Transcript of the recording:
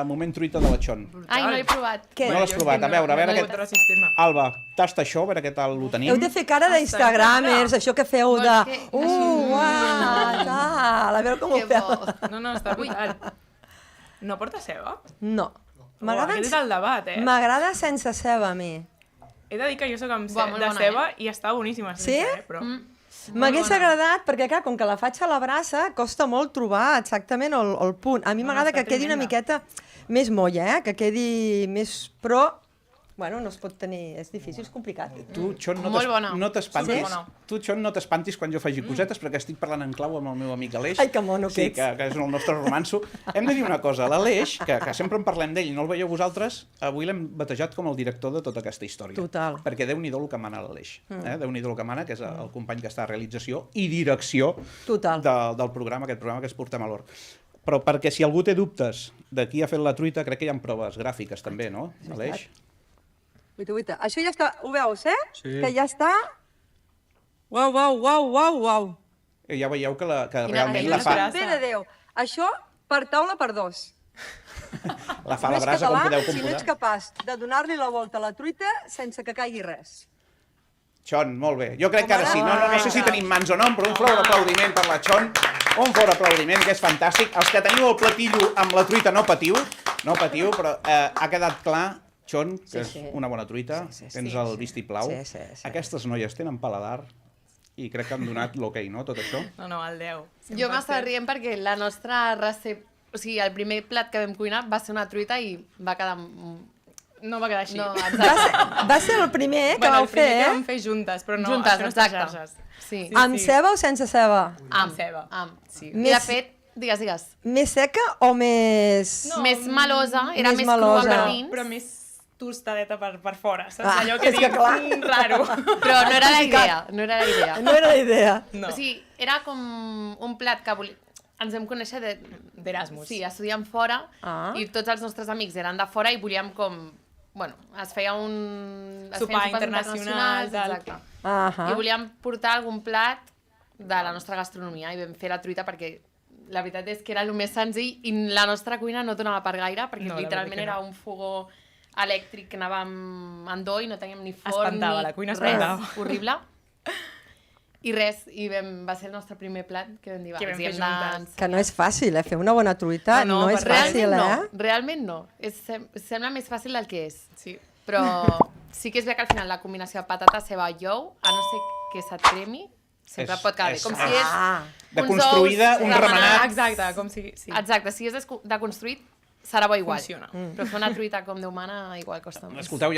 Moment truita de la Xon. Ai, no l'he provat. Què? No l'has provat? A veure Alba, tasta això, a veure què tal ho tenim. Heu de fer cara d'Instagramers, això que feu de... tal, a veure com ho Que feu. bo. No, està brutal. No porta ceba? No. Aquest és el debat, M'agrada sense ceba, a mi. He de dir que jo soc amb Buah, molt de bona, ceba i està boníssima. Sí? Però... M'hagués agradat, perquè clar, com que la faig a la brasa, costa molt trobar exactament el punt. A mi m'agrada que quedi una miqueta més molla, que quedi més... Però, bueno, no es pot tenir... És difícil, és complicat. Tu, Xon, Molt bona. no t'espantis. Sí? Tu, Xon, no t'espantis quan jo faci cosetes, perquè estic parlant en clau amb el meu amic Aleix. Ai, que mono que sí, ets. que és el nostre romanço. Hem de dir una cosa, l'Aleix, que sempre en parlem d'ell i no el veieu vosaltres, avui l'hem batejat com el director de tota aquesta història. Total. Perquè Déu-n'hi-do el que mana l'Aleix. Déu-n'hi-do el que mana, que és el company que està a realització i direcció Total. del programa, aquest programa que és Portem a l'Or. Però perquè si algú té dubtes de qui ha fet la truita, crec que hi ha proves gràfiques també, no, Aleix? Guita. Això ja està, ho veus, Sí. Que ja està... Uau. Ja veieu que realment feina la fa, Bé de Déu. Això per taula per dos. la fa a la brasa, com podeu si no ets comprovar. capaç de donar-li la volta a la truita sense que caigui res. Xon, molt bé. Jo crec que ara sí. No sé si tenim mans o no, però un fort aplaudiment per la Xon. Un fort aplaudiment, que és fantàstic. Els que teniu el platillo amb la truita no patiu, però ha quedat clar, Xon, que és una bona truita. Tens el vistiplau. Sí. Aquestes noies tenen paladar i crec que han donat l'ok, no, tot això? No, el 10. Jo m'estava rient perquè la nostra recepta... O sigui, el primer plat que vam cuinar va ser una truita i va quedar... No va quedar així. No, exacte. Va ser el primer que vau fer, El primer que vam fer juntes, però no, Juntes, això no està exacte. xarxes. Sí. Amb ceba o sense ceba? Amb ceba. Sí. Més- I de fet, digues. Més seca o més... No, Més melosa, era més més crua melosa. per dins. Però més tostadeta per fora, saps? Ah, Allò que és que dic, clar. raro. Però no era la idea, no era la idea. No era la idea. No. O sigui, era com un plat que ens vam conèixer d'Erasmus. Sí, estudiant fora, Ah. i tots els nostres amics eren de fora i volíem com... Bueno, es feia un... Sopar internacional, tal. Exacte. Ahà. I volíem portar algun plat de la nostra gastronomia i vam fer la truita perquè la veritat és que era el més senzill i la nostra cuina no donava per gaire perquè No, la literalment veritat que era no. un fogó elèctric que anava amb endó i no teníem ni forn Espantava, ni la cuina res, espantava. horrible. I res, va ser el nostre primer plat que vam dir, va, Que vam ens hi fer hem de- juntes. Que no és fàcil, fer una bona truita No, no és per res. fàcil, Realment no. Sembla més fàcil del que és. Sí. Però sí que és bé que al final la combinació de patata, ceba i ou, a no ser que se't cremi, sempre pot quedar bé. Com si és De uns construïda, ous un remenats. remenat. Exacte, com si... Sí. Exacte, si és deconstruït, serà bo igual. Funciona. Però fer una truita com Déu mana igual costa més. Escolteu,